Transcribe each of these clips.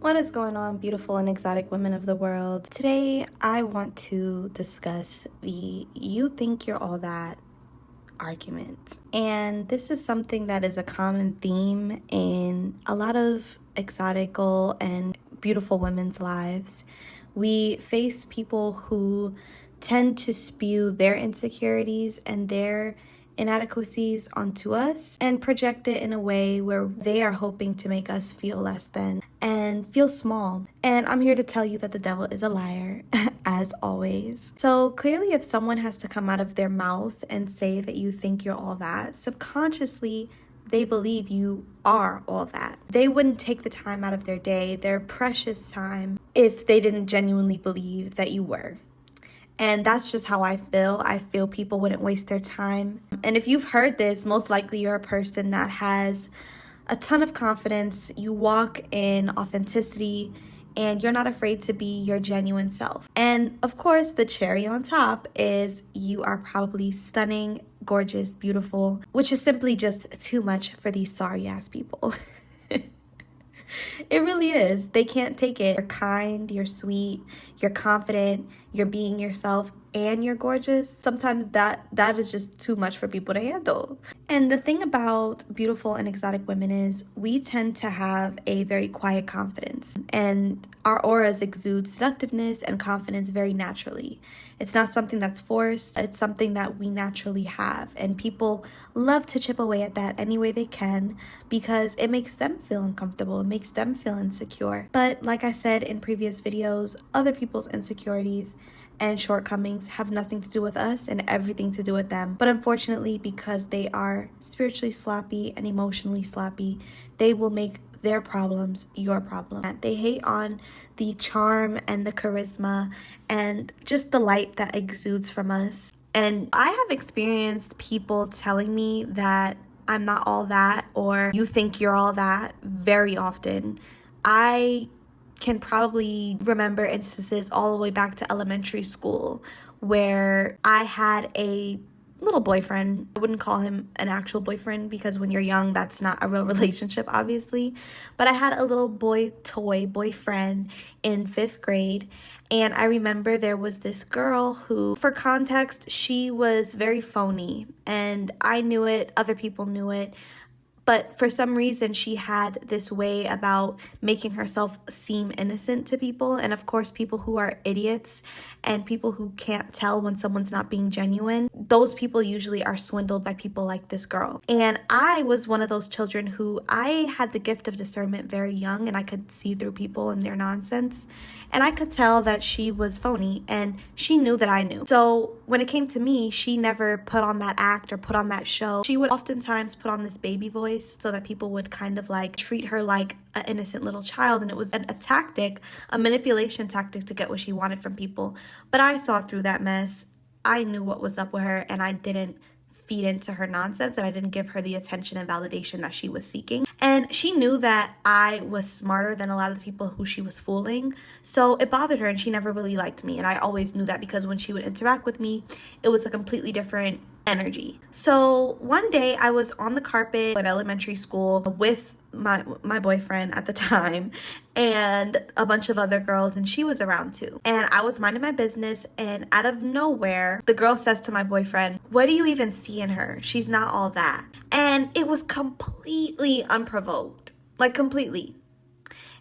What is going on, beautiful and exotic women of the world? Today, I want to discuss the "you think you're all that" argument. And this is something that is a common theme in a lot of exotical and beautiful women's lives. We face people who tend to spew their insecurities and their inadequacies onto us and project it in a way where they are hoping to make us feel less than and feel small. And I'm here to tell you that the devil is a liar, as always. So clearly, if someone has to come out of their mouth and say that you think you're all that, subconsciously, they believe you are all that. They wouldn't take the time out of their day, their precious time, if they didn't genuinely believe that you were. And that's just how I feel. I feel people wouldn't waste their time. And if you've heard this, most likely you're a person that has a ton of confidence. You walk in authenticity and you're not afraid to be your genuine self. And of course, the cherry on top is you are probably stunning, gorgeous, beautiful, which is simply just too much for these sorry ass people. It really is. They can't take it. You're kind, you're sweet, you're confident, you're being yourself, and you're gorgeous. Sometimes that is just too much for people to handle. And the thing about beautiful and exotic women is we tend to have a very quiet confidence, and our auras exude seductiveness and confidence very naturally. It's not something that's forced. It's something that we naturally have, and people love to chip away at that any way they can because it makes them feel uncomfortable. It makes them feel insecure. But like I said in previous videos, other people's insecurities and shortcomings have nothing to do with us and everything to do with them. But unfortunately, because they are spiritually sloppy and emotionally sloppy, they will make their problems your problem. They hate on the charm and the charisma and just the light that exudes from us. And I have experienced people telling me that I'm not all that, or you think you're all that, very often. I can probably remember instances all the way back to elementary school where I had a little boyfriend. I wouldn't call him an actual boyfriend because when you're young, that's not a real relationship, obviously. But I had a little boyfriend in 5th grade. And I remember there was this girl who, for context, she was very phony. And I knew it, other people knew it. But for some reason, she had this way about making herself seem innocent to people. And of course, people who are idiots and people who can't tell when someone's not being genuine, those people usually are swindled by people like this girl. And I was one of those children who I had the gift of discernment very young, and I could see through people and their nonsense. And I could tell that she was phony, and she knew that I knew. So when it came to me, she never put on that act or put on that show. She would oftentimes put on this baby voice so that people would kind of like treat her like an innocent little child. And it was a tactic, a manipulation tactic to get what she wanted from people. But I saw through that mess. I knew what was up with her, and I didn't feed into her nonsense, and I didn't give her the attention and validation that she was seeking. And she knew that I was smarter than a lot of the people who she was fooling, so it bothered her, and she never really liked me. And I always knew that because when she would interact with me, it was a completely different energy. So one day I was on the carpet at elementary school with my boyfriend at the time and a bunch of other girls, and she was around too. And I was minding my business, and out of nowhere, the girl says to my boyfriend, "What do you even see in her? She's not all that." And it was completely unprovoked, like completely.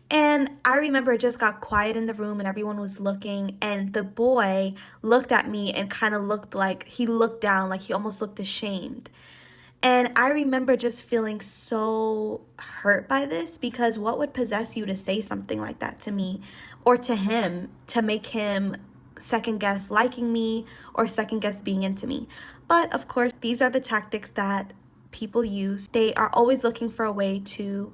And I remember it just got quiet in the room and everyone was looking, and the boy looked at me and kind of looked like he looked down, like he almost looked ashamed. And I remember just feeling so hurt by this, because what would possess you to say something like that to me or to him to make him second guess liking me or second guess being into me? But of course, these are the tactics that people use. They are always looking for a way to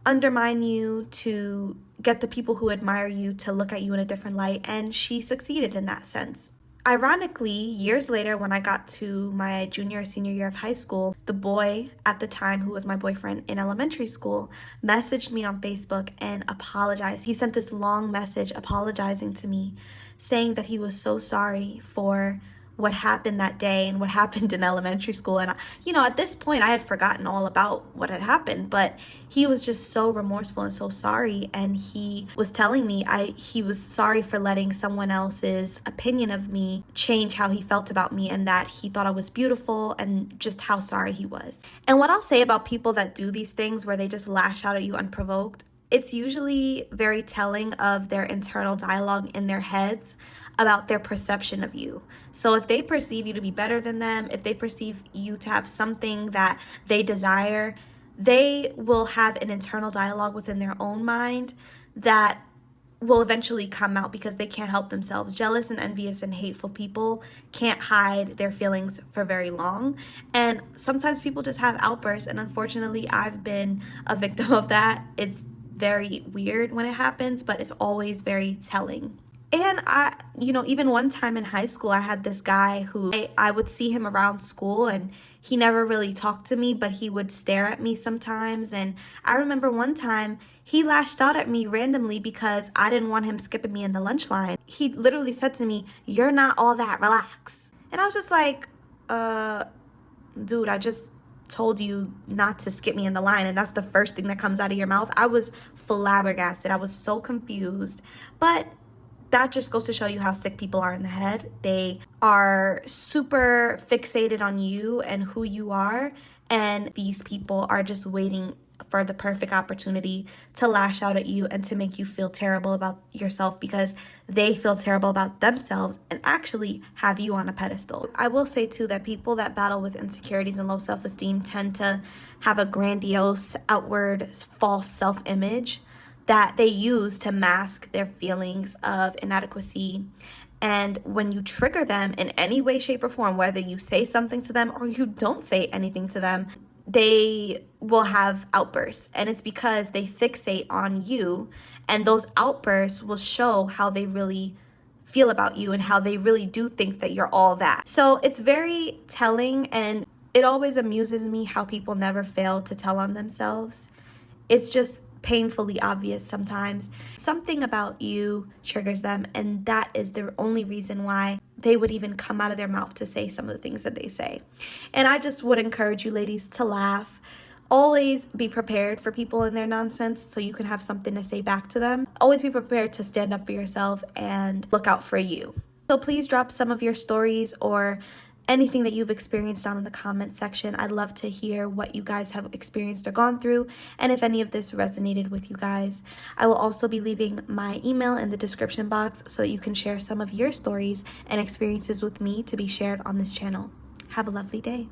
undermine you, to get the people who admire you to look at you in a different light, and she succeeded in that sense. Ironically, years later, when I got to my junior or senior year of high school, the boy at the time who was my boyfriend in elementary school messaged me on Facebook and apologized. He sent this long message apologizing to me, saying that he was so sorry for what happened that day and what happened in elementary school. And, at this point, I had forgotten all about what had happened, but he was just so remorseful and so sorry. And he was telling me he was sorry for letting someone else's opinion of me change how he felt about me, and that he thought I was beautiful, and just how sorry he was. And what I'll say about people that do these things where they just lash out at you unprovoked, it's usually very telling of their internal dialogue in their heads about their perception of you. So if they perceive you to be better than them, if they perceive you to have something that they desire, they will have an internal dialogue within their own mind that will eventually come out because they can't help themselves. Jealous and envious and hateful people can't hide their feelings for very long. And sometimes people just have outbursts. And unfortunately, I've been a victim of that. It's very weird when it happens, but it's always very telling. And even one time in high school, I had this guy who I would see him around school, and he never really talked to me, but he would stare at me sometimes. And I remember one time he lashed out at me randomly because I didn't want him skipping me in the lunch line. He literally said to me, "You're not all that, relax." And I was just like, dude, I just told you not to skip me in the line, and that's the first thing that comes out of your mouth. I was flabbergasted. I was so confused. But that just goes to show you how sick people are in the head. They are super fixated on you and who you are, and these people are just waiting for the perfect opportunity to lash out at you and to make you feel terrible about yourself because they feel terrible about themselves and actually have you on a pedestal. I will say too that people that battle with insecurities and low self-esteem tend to have a grandiose, outward, false self-image that they use to mask their feelings of inadequacy. And when you trigger them in any way, shape, or form, whether you say something to them or you don't say anything to them, they will have outbursts. And it's because they fixate on you, and those outbursts will show how they really feel about you and how they really do think that you're all that. So it's very telling, and it always amuses me how people never fail to tell on themselves. It's just painfully obvious sometimes. Something about you triggers them, and that is the only reason why they would even come out of their mouth to say some of the things that they say. And I just would encourage you ladies to laugh. Always be prepared for people and their nonsense so you can have something to say back to them. Always be prepared to stand up for yourself and look out for you. So please drop some of your stories or anything that you've experienced down in the comment section. I'd love to hear what you guys have experienced or gone through, and if any of this resonated with you guys. I will also be leaving my email in the description box so that you can share some of your stories and experiences with me to be shared on this channel. Have a lovely day.